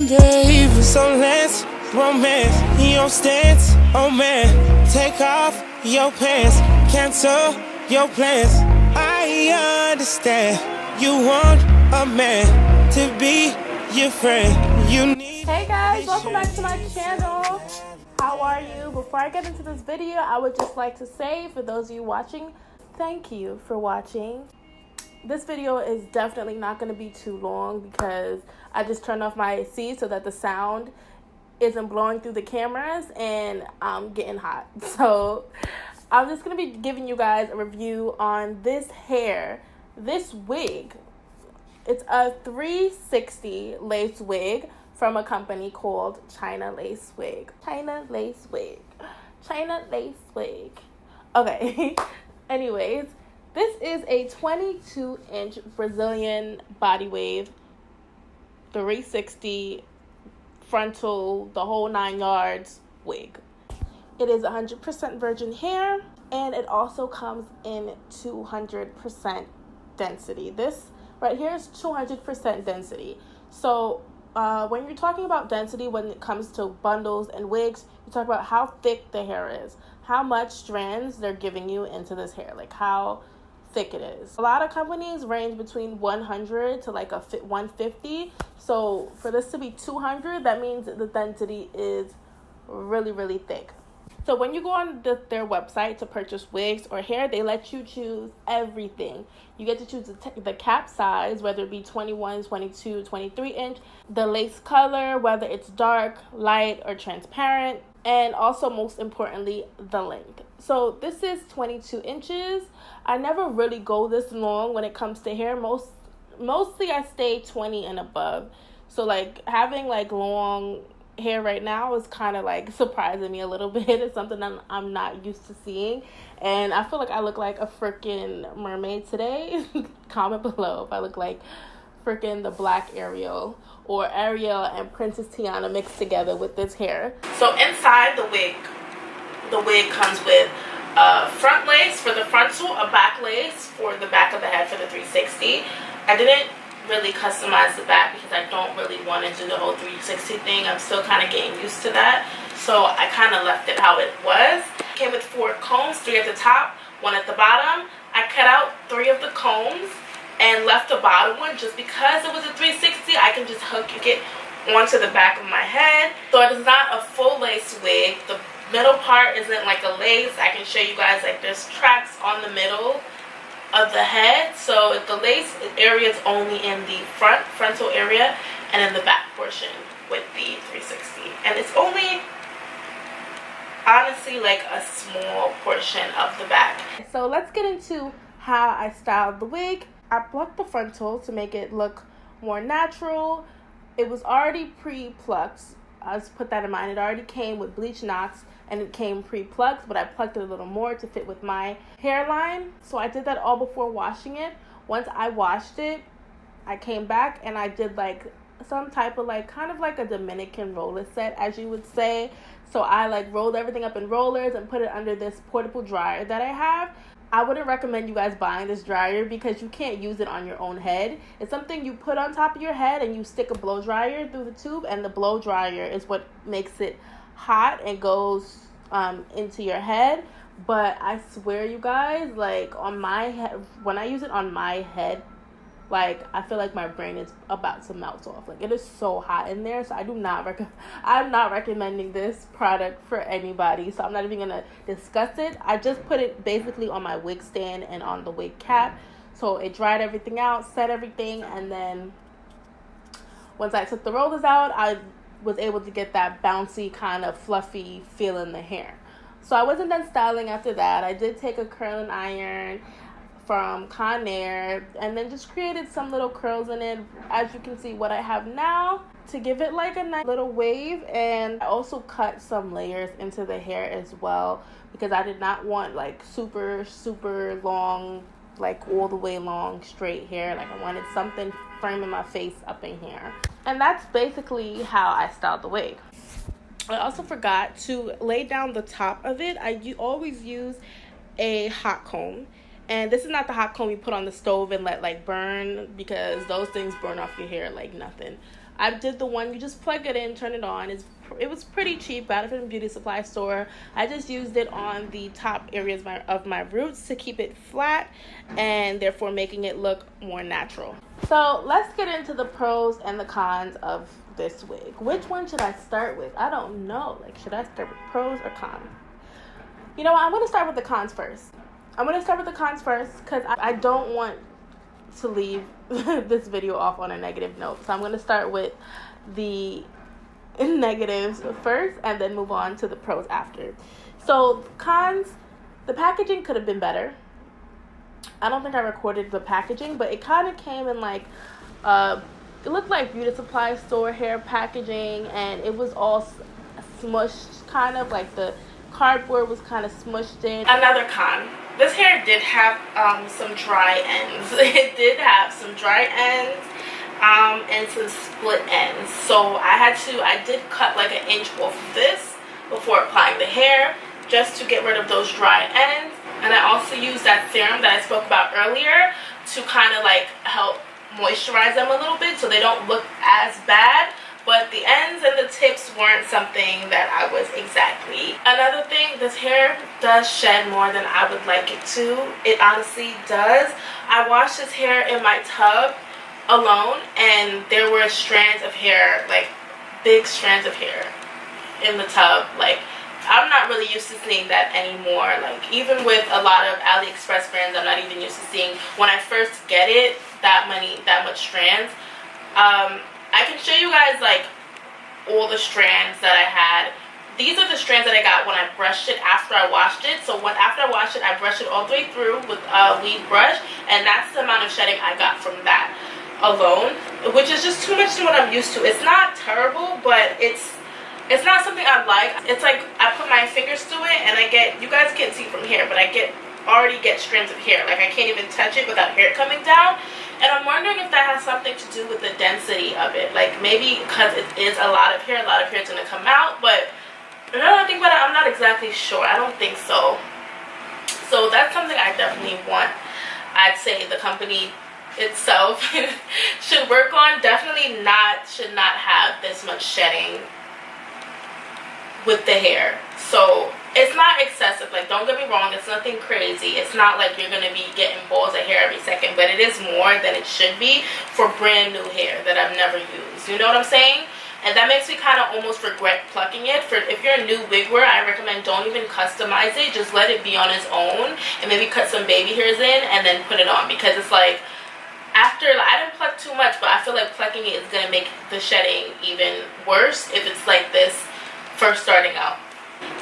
baby, so let's romance your stance. Oh man, take off your pants, cancel your plans. I understand you want a man to be your friend. You need. Hey guys, welcome back to my channel. How are you? Before I get into this video, I would just like to say, for those of you watching, thank you for watching. This video is definitely not going to be too long because I just turned off my AC so that the sound isn't blowing through the cameras and I'm getting hot. So I'm just going to be giving you guys a review on this hair, this wig. It's a 360 lace wig from a company called Chinalacewig. Chinalacewig. Chinalacewig. Okay. Anyways, this is a 22-inch Brazilian body wave, 360 frontal, the whole 9 yards wig. It is 100% virgin hair, and it also comes in 200% density. This right here is 200% density. So when you're talking about density, when it comes to bundles and wigs, you talk about how thick the hair is, how much strands they're giving you into this hair, like how thick it is. A lot of companies range between 100 to like a 150. So for this to be 200, that means the density is really, really thick. So when you go on their website to purchase wigs or hair, they let you choose everything. You get to choose the cap size, whether it be 21, 22, 23 inch, the lace color, whether it's dark, light, or transparent, and also most importantly, the length. So this is 22 inches. I never really go this long when it comes to hair. Mostly I stay 20 and above. So like having like long hair right now is kind of like surprising me a little bit. It's something that I'm not used to seeing, and I feel like I look like a freaking mermaid today. Comment below if I look like freaking the Black Ariel, or Ariel and Princess Tiana mixed together with this hair. So inside the wig comes with a front lace for the frontal, a back lace for the back of the head for the 360. I didn't really customize the back because I don't really want to do the whole 360 thing. I'm still kind of getting used to that, so I kind of left it how it was. It came with 4 combs, 3 at the top, 1 at the bottom. I cut out 3 of the combs and left the bottom one just because it was a 360. I can just hook it onto the back of my head. So it is not a full lace wig. The middle part isn't like a lace. I can show you guys, like there's tracks on the middle of the head, so the lace area is only in the frontal area and in the back portion with the 360, and it's only honestly like a small portion of the back. So let's get into how I styled the wig. I plucked the frontal to make it look more natural. It was already pre-plucked. Let's put that in mind. It already came with bleach knots and it came pre-plucked, but I plucked it a little more to fit with my hairline. So I did that all before washing it. Once I washed it, I came back and I did like some type of like kind of like a Dominican roller set, as you would say. So I like rolled everything up in rollers and put it under this portable dryer that I have. I wouldn't recommend you guys buying this dryer because you can't use it on your own head. It's something you put on top of your head and you stick a blow dryer through the tube, and the blow dryer is what makes it hot and goes into your head. But I swear, you guys, like on my head, when I use it on my head, like I feel like my brain is about to melt off. Like it is so hot in there. So I'm not recommending this product for anybody. So I'm not even gonna discuss it. I just put it basically on my wig stand and on the wig cap. So it dried everything out, set everything, and then once I took the rollers out, I was able to get that bouncy kind of fluffy feel in the hair. So I wasn't done styling after that. I did take a curling iron from Conair and then just created some little curls in it, as you can see what I have now, to give it like a nice little wave. And I also cut some layers into the hair as well because I did not want like super long, like all the way long straight hair. Like I wanted something framing my face up in here. And that's basically how I styled the wig. I also forgot to lay down the top of it. I always use a hot comb. And this is not the hot comb you put on the stove and let like burn, because those things burn off your hair like nothing. I did the one you just plug it in, turn it on. It was pretty cheap. Got it from a beauty supply store. I just used it on the top areas of my roots to keep it flat and therefore making it look more natural. So let's get into the pros and the cons of this wig. Which one should I start with? I don't know. Like, should I start with pros or cons? You know what? I'm going to start with the cons first. Because I don't want to leave this video off on a negative note. So I'm going to start with the negatives first and then move on to the pros after. So cons, the packaging could have been better. I don't think I recorded the packaging, but it kind of came in like it looked like beauty supply store hair packaging, and it was all smushed, kind of like the cardboard was kind of smushed in. Another con, this hair did have some dry ends. It did have some dry ends and some split ends. So I did cut like an inch off of this before applying the hair just to get rid of those dry ends. And I also used that serum that I spoke about earlier to kind of like help moisturize them a little bit so they don't look as bad. But the ends and the tips weren't something that I was exactly. Another thing, this hair does shed more than I would like it to. It honestly does. I washed this hair in my tub alone, and there were strands of hair, like big strands of hair in the tub. Like, I'm not really used to seeing that anymore. Like, even with a lot of AliExpress brands, I'm not even used to seeing, when I first get it, that much strands. I can show you guys like all the strands that I had. These are the strands that I got when I brushed it after I washed it. So after I washed it, I brushed it all the way through with a weed brush, and that's the amount of shedding I got from that alone, which is just too much to what I'm used to. It's not terrible, but it's not something I like. It's like I put my fingers to it and I get, you guys can't see from here, but I already get strands of hair. Like, I can't even touch it without hair coming down. And I'm wondering if that has something to do with the density of it. Like, maybe because it is a lot of hair is going to come out. But now that I think about it, I'm not exactly sure. I don't think so. So that's something I definitely want. I'd say the company itself should work on. Definitely should not have this much shedding with the hair. So it's not excessive. Like, don't get me wrong, it's nothing crazy. It's not like you're gonna be getting balls of hair every second, but it is more than it should be for brand new hair that I've never used. You know what I'm saying? And that makes me kind of almost regret plucking it. If you're a new wig wearer, I recommend don't even customize it. Just let it be on its own and maybe cut some baby hairs in and then put it on, because it's like, after, I didn't pluck too much, but I feel like plucking it is gonna make the shedding even worse if it's like this first starting out.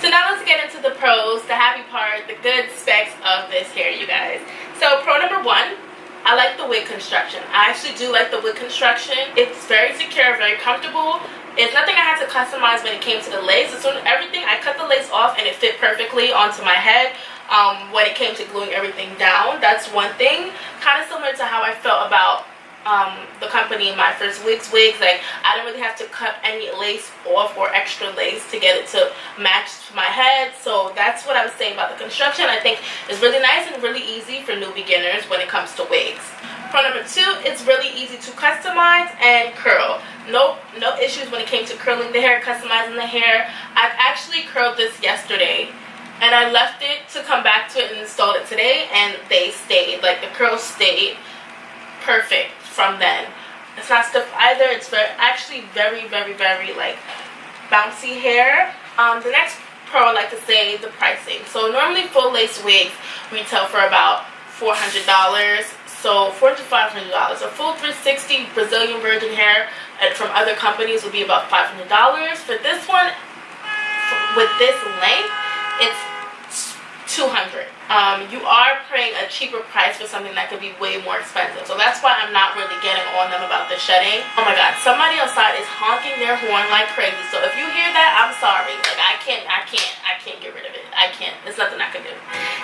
So now let's get into the pros, the happy part, the good specs of this hair, you guys. So pro number one, I like the wig construction. I actually do like the wig construction. It's very secure, very comfortable. It's nothing I had to customize when it came to the lace. As soon as everything, I cut the lace off and it fit perfectly onto my head. When it came to gluing everything down, that's one thing. Kind of similar to how I felt about the company, my first wigs. Like, I didn't really have to cut any lace off or extra lace to get it to match my head. So that's what I was saying about the construction. I think it's really nice and really easy for new beginners when it comes to wigs. Pro number two, it's really easy to customize and curl. No issues when it came to curling the hair, customizing the hair. I've actually curled this yesterday, and I left it to come back to it and install it today, and they stayed. Like, the curls stayed perfect from then. It's not stiff either. It's actually very like bouncy hair. The next pro, I like to say, the pricing. So normally full lace wigs retail for about $400. So $400 to $500. A full 360 Brazilian virgin hair from other companies would be about $500. For this one, with this length, it's $200. You are paying a cheaper price for something that could be way more expensive. So that's why I'm not really getting on them about the shedding. Oh my god, somebody outside is honking their horn like crazy. So if you hear that, I'm sorry. Like, I can't get rid of it. I can't. There's nothing I can do.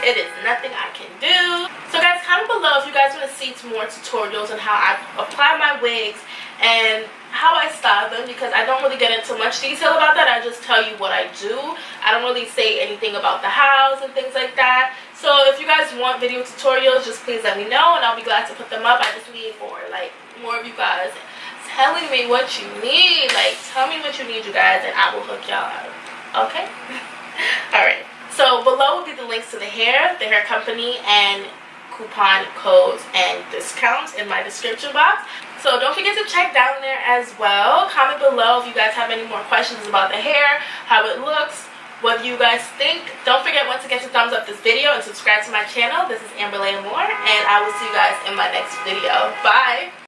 It is nothing I can do. So guys, comment below if you guys want to see some more tutorials on how I apply my wigs and how I style them, because I don't really get into much detail about that. I just tell you what I do. I don't really say anything about the hows and things like that. So if you guys want video tutorials, just please let me know and I'll be glad to put them up. I just need more of you guys telling me what you need. Like, tell me what you need, you guys, and I will hook y'all up. Okay? Alright. So below will be the links to the hair company, and coupon codes and discounts in my description box. So don't forget to check down there as well. Comment below if you guys have any more questions about the hair, how it looks, what you guys think. Don't forget once again to thumbs up this video and subscribe to my channel. This is Amberlay Moore, and I will see you guys in my next video. Bye!